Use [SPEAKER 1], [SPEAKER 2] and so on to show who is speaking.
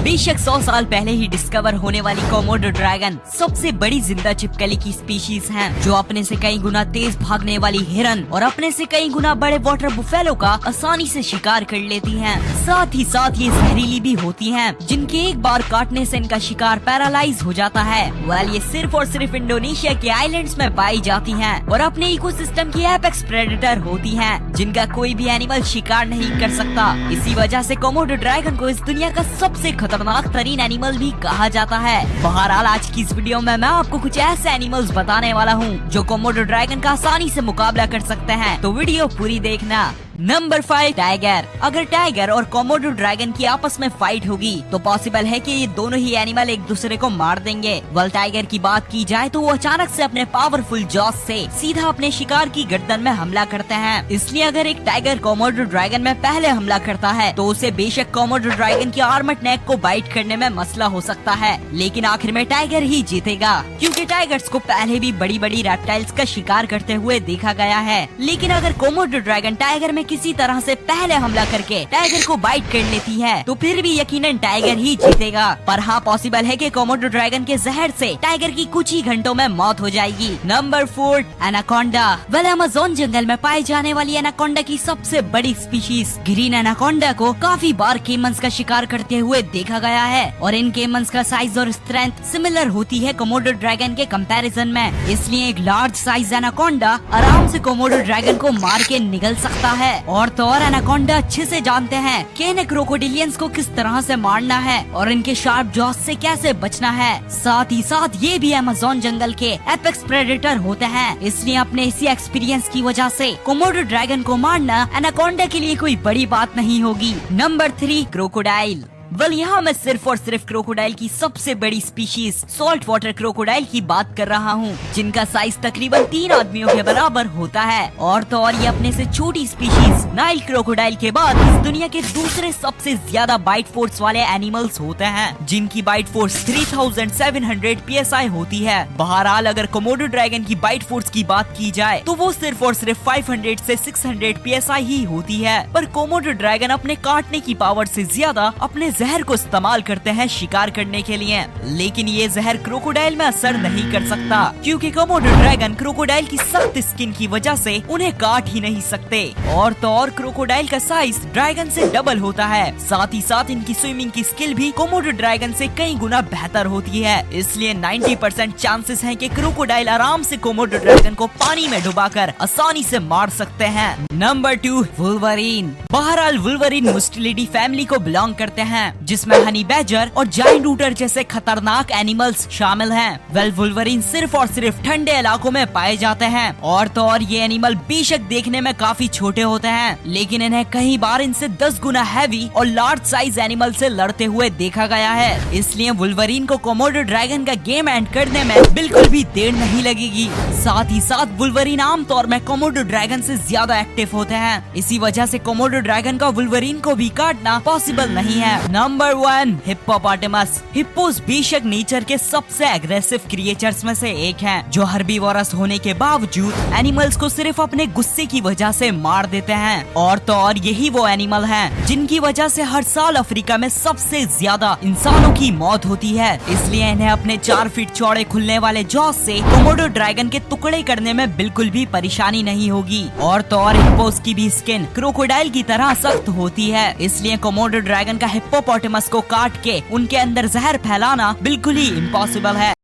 [SPEAKER 1] बेशक 100 साल पहले ही डिस्कवर होने वाली कोमोडो ड्रैगन सबसे बड़ी जिंदा छिपकली की स्पीशीज हैं, जो अपने से कई गुना तेज भागने वाली हिरन और अपने से कई गुना बड़े वाटर बुफेलो का आसानी से शिकार कर लेती हैं। साथ ही साथ ये जहरीली भी होती हैं, जिनके एक बार काटने से इनका शिकार पैरालाइज हो जाता है। ये सिर्फ और सिर्फ इंडोनेशिया के आइलैंड्स में पाई जाती हैं और अपने इकोसिस्टम की एपेक्स प्रेडेटर होती हैं, जिनका कोई भी एनिमल शिकार नहीं कर सकता। इसी वजह से कोमोडो ड्रैगन को इस दुनिया का सबसे खतरनाक तरीन एनिमल भी कहा जाता है। बहरहाल आज की इस वीडियो में मैं आपको कुछ ऐसे एनिमल्स बताने वाला हूँ जो कोमोडो ड्रैगन का आसानी से मुकाबला कर सकते हैं, तो वीडियो पूरी देखना। Number 5, tiger. अगर टाइगर और कोमोडो ड्रैगन की आपस में फाइट होगी तो पॉसिबल है कि ये दोनों ही एनिमल एक दूसरे को मार देंगे। टाइगर की बात की जाए तो वो अचानक से अपने पावरफुल जॉस से सीधा अपने शिकार की गर्दन में हमला करते हैं। इसलिए अगर एक टाइगर कोमोडो ड्रैगन में पहले हमला करता है तो उसे बेशक कोमोडो ड्रैगन की आर्मड नेक को बाइट करने में मसला हो सकता है, लेकिन आखिर में टाइगर ही जीतेगा, क्योंकि टाइगर्स को पहले भी बड़ी बड़ी रेप्टाइल्स का शिकार करते हुए देखा गया है। लेकिन अगर कोमोडो ड्रैगन टाइगर में किसी तरह से पहले हमला करके टाइगर को बाइट कर लेती है तो फिर भी यकीनन टाइगर ही जीतेगा। पर हाँ, पॉसिबल है कि कोमोडो ड्रैगन के जहर से टाइगर की कुछ ही घंटों में मौत हो जाएगी। Number 4, anaconda. अमेज़न जंगल में पाई जाने वाली एनाकोंडा की सबसे बड़ी स्पीशीज ग्रीन एनाकोंडा को काफी बार केमन्स का शिकार करते हुए देखा गया है और इन केमन्स का साइज और स्ट्रेंथ सिमिलर होती है कोमोडो ड्रैगन के कंपैरिजन में। इसलिए एक लार्ज साइज एनाकोंडा आराम से कोमोडो ड्रैगन को मार के निगल सकता है। और तो और एनाकोंडा अच्छे से जानते हैं कि इन्हें क्रोकोडिलियंस को किस तरह से मारना है और इनके शार्प जॉस से कैसे बचना है। साथ ही साथ ये भी अमेज़न जंगल के एपेक्स प्रेडेटर होते हैं, इसलिए अपने इसी एक्सपीरियंस की वजह से कोमोडो ड्रैगन को मारना एनाकोंडा के लिए कोई बड़ी बात नहीं होगी। Number 3, crocodile. यहाँ मैं सिर्फ और सिर्फ क्रोकोडाइल की सबसे बड़ी स्पीशीज सॉल्ट वाटर क्रोकोडाइल की बात कर रहा हूँ, जिनका साइज तकरीबन 3 आदमियों के बराबर होता है। और तो और ये अपने से छोटी स्पीशीज नाइल क्रोकोडाइल के बाद इस दुनिया के दूसरे सबसे ज्यादा बाइट फोर्स वाले एनिमल्स होते हैं, जिनकी बाइट फोर्स 3700 PSI होती है। बहरहाल अगर कोमोडो ड्रैगन की बाइट फोर्स की बात की जाए तो वो सिर्फ और सिर्फ 500 से 600 PSI ही होती है। पर कोमोडो ड्रैगन अपने काटने की पावर से ज्यादा अपने जहर को इस्तेमाल करते हैं शिकार करने के लिए, लेकिन ये जहर क्रोकोडाइल में असर नहीं कर सकता, क्योंकि कोमोडो ड्रैगन क्रोकोडाइल की सख्त स्किन की वजह से उन्हें काट ही नहीं सकते। और तो और क्रोकोडाइल का साइज ड्रैगन से डबल होता है। साथ ही साथ इनकी स्विमिंग की स्किल भी कोमोडो ड्रैगन से कई गुना बेहतर होती है, इसलिए 90% चांसेस हैं कि क्रोकोडाइल आराम से कोमोडो ड्रैगन को पानी में डुबाकर आसानी से मार सकते हैं। Number 2, Wolverine. बहरहाल वुल्वरीन मुस्टेलिडी फैमिली को बिलोंग करते हैं, जिसमें हनी बैजर और जायंट रूटर जैसे खतरनाक एनिमल्स शामिल हैं। वुल्वरीन सिर्फ और सिर्फ ठंडे इलाकों में पाए जाते हैं। और तो और ये एनिमल बेशक देखने में काफी छोटे होते हैं, लेकिन इन्हें कई बार इनसे 10 गुना हैवी और लार्ज साइज एनिमल से लड़ते हुए देखा गया है। इसलिए वुल्वरीन को कोमोडो ड्रैगन का गेम एंड करने में बिल्कुल भी देर नहीं लगेगी। साथ ही साथ वुल्वरीन आमतौर में कोमोडो ड्रैगन से ज्यादा एक्टिव होते हैं, इसी वजह से कोमोडो ड्रैगन का वुल्वरीन को भी काटना पॉसिबल नहीं है। Number 1, hippopotamus. हिप्पोस बेशक नेचर के सबसे एग्रेसिव क्रिएचर्स में से एक हैं, जो हर्बीवोरस होने के बावजूद एनिमल्स को सिर्फ अपने गुस्से की वजह से मार देते हैं। और तो और यही वो एनिमल हैं जिनकी वजह से हर साल अफ्रीका में सबसे ज्यादा इंसानों की मौत होती है। इसलिए इन्हें अपने 4 फीट चौड़े खुलने वाले जॉस से कोमोडो ड्रैगन के टुकड़े करने में बिल्कुल भी परेशानी नहीं होगी। और तो और हिप्पोस की भी स्किन क्रोकोडाइल की तरह सख्त होती है, इसलिए कोमोडो ड्रैगन का हिप्पोपोटामस को काट के उनके अंदर जहर फैलाना बिल्कुल ही इम्पॉसिबल है।